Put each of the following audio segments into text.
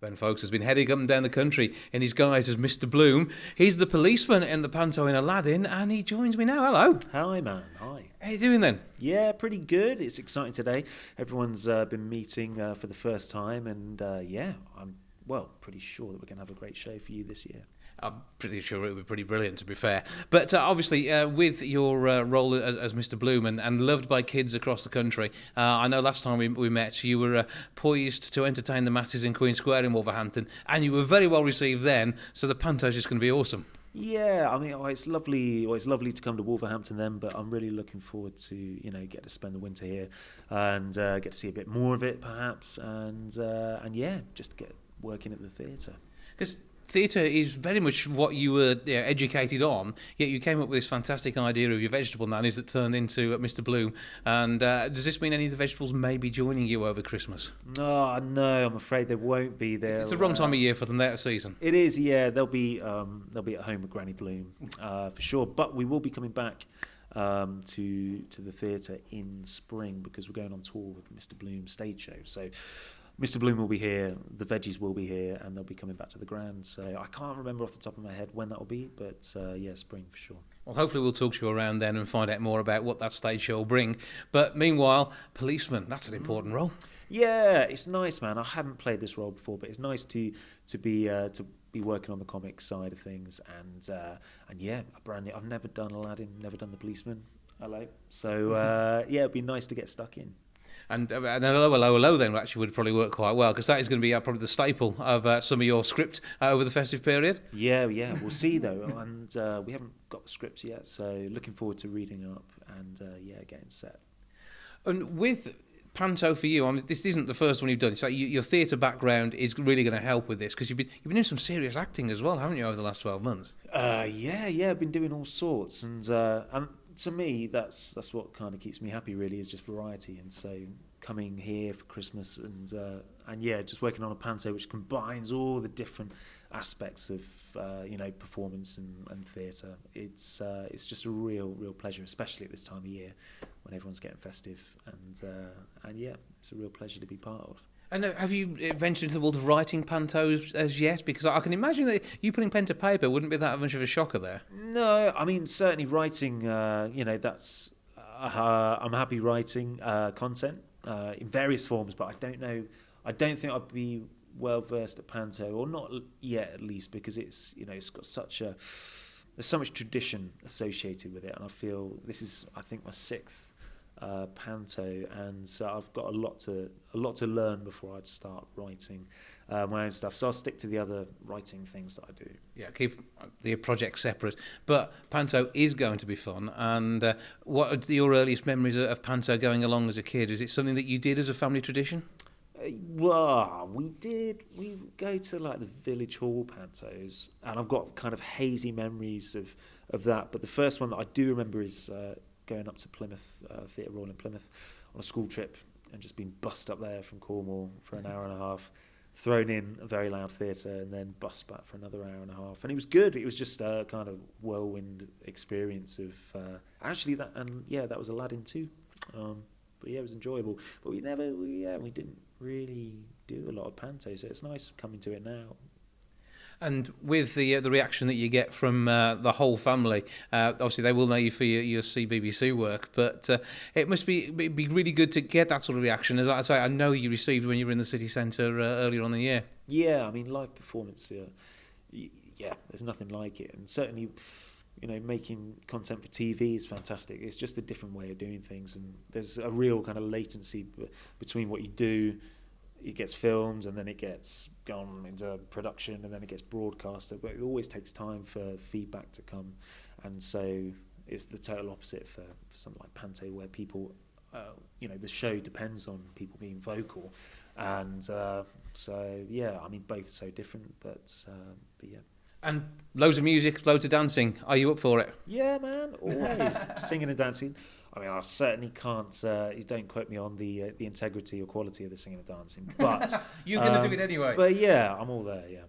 Ben Faulks has been heading up and down the country in his guise as Mr. Bloom. He's the policeman in the panto in Aladdin, and he joins me now. Hello. Hi, man. Hi. How you doing then? Yeah, pretty good. It's exciting today. Everyone's been meeting for the first time, and I'm pretty sure that we're going to have a great show for you this year. I'm pretty sure it would be pretty brilliant, to be fair. But obviously, with your role as Mr. Bloom and loved by kids across the country, I know last time we met, you were poised to entertain the masses in Queen Square in Wolverhampton, and you were very well received then, so the panto's just going to be awesome. Yeah, I mean, it's lovely. It's lovely to come to Wolverhampton then, but I'm really looking forward to get to spend the winter here and get to see a bit more of it, perhaps, and just get working at the theatre. Because theatre is very much what you were educated on, yet you came up with this fantastic idea of your vegetable nannies that turned into Mr. Bloom. And does this mean any of the vegetables may be joining you over Christmas? No, I'm afraid they won't be there. It's the wrong time of year for them, they're out of season. It is, yeah. They'll be at home with Granny Bloom for sure. But we will be coming back to the theatre in spring because we're going on tour with Mr. Bloom's stage show. So Mr. Bloom will be here, the veggies will be here, and they'll be coming back to the Grand. So I can't remember off the top of my head when that will be, but spring for sure. Well, hopefully we'll talk to you around then and find out more about what that stage show will bring. But meanwhile, policeman, that's an important role. Yeah, it's nice, man. I haven't played this role before, but it's nice to be working on the comic side of things, and brand new. I've never done Aladdin, never done the policeman. Hello. So it'd be nice to get stuck in. And a lower then actually would probably work quite well because that is going to be probably the staple of some of your script over the festive period. Yeah, we'll see though, and we haven't got the scripts yet, so looking forward to reading up and getting set. And with panto for you, I mean, this isn't the first one you've done. So your theatre background is really going to help with this because you've been doing some serious acting as well, haven't you, over the last 12 months? I've been doing all sorts, and to me, that's what kind of keeps me happy. Really, is just variety, and so coming here for Christmas and just working on a panto which combines all the different aspects of performance and theatre. It's just a real pleasure, especially at this time of year when everyone's getting festive, and it's a real pleasure to be part of. And have you ventured into the world of writing pantos as yet? Because I can imagine that you putting pen to paper wouldn't be that much of a shocker there. No, I mean, certainly writing, that's... I'm happy writing content in various forms, but I don't think I'd be well-versed at panto, or not yet at least, because it's got there's so much tradition associated with it, and I feel this is, I think, my sixth panto, and so I've got a lot to learn before I'd start writing my own stuff. So I'll stick to the other writing things that I do. Yeah, keep the project separate. But panto is going to be fun. And what are your earliest memories of panto going along as a kid? Is it something that you did as a family tradition? We go to like the village hall pantos, and I've got kind of hazy memories of that. But the first one that I do remember is going up to Plymouth, Theatre Royal in Plymouth, on a school trip, and just being bussed up there from Cornwall for an hour and a half, thrown in a very loud theatre, and then bussed back for another hour and a half. And it was good. It was just a kind of whirlwind experience of that was Aladdin too. But yeah, it was enjoyable. But we didn't really do a lot of panto, so it's nice coming to it now. And with the reaction that you get from the whole family, obviously they will know you for your CBBC work, but it must be really good to get that sort of reaction. As I say, I know you received when you were in the city centre earlier on in the year. Yeah, I mean, live performance, there's nothing like it. And certainly, making content for TV is fantastic. It's just a different way of doing things, and there's a real kind of latency between what you do. It gets filmed, and then it gets gone into production, and then it gets broadcasted. But it always takes time for feedback to come, and so it's the total opposite for something like panto, where people, the show depends on people being vocal, and both so different, but yeah. And loads of music, loads of dancing. Are you up for it? Yeah, man, always singing and dancing. I mean, I certainly can't. You don't quote me on the integrity or quality of the singing and dancing, but you're going to do it anyway. But yeah, I'm all there. Yeah.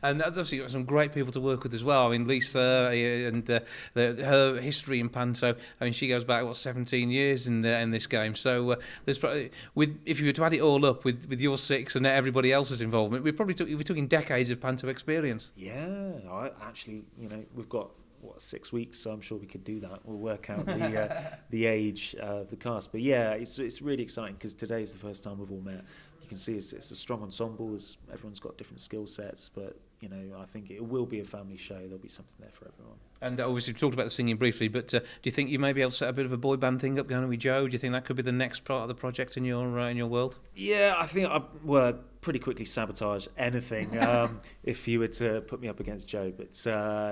And obviously, you've got some great people to work with as well. I mean, Lisa and her history in panto. I mean, she goes back 17 years in this game. So there's probably, if you were to add it all up with your 6 and everybody else's involvement, we're talking decades of panto experience. Yeah, actually, we've got 6 weeks, so I'm sure we could do that. We'll work out the age of the cast. But yeah, it's really exciting because today is the first time we've all met. You can see it's a strong ensemble. Everyone's got different skill sets, but I think it will be a family show. There'll be something there for everyone. And obviously, we talked about the singing briefly, but do you think you may be able to set a bit of a boy band thing up going with Joe? Do you think that could be the next part of the project in your world? Yeah, I think I pretty quickly sabotage anything if you were to put me up against Joe. But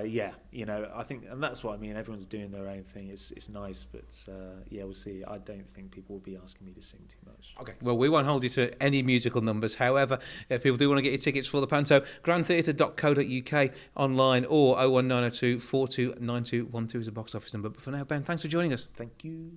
yeah, I think, and that's what I mean. Everyone's doing their own thing. It's nice, but yeah, we'll see. I don't think people will be asking me to sing too much. Okay, well, we won't hold you to any musical numbers. However, if people do want to get your tickets for the panto, grandtheatre.co.uk online or 01902 429212 is the box office number. But for now, Ben, thanks for joining us. Thank you.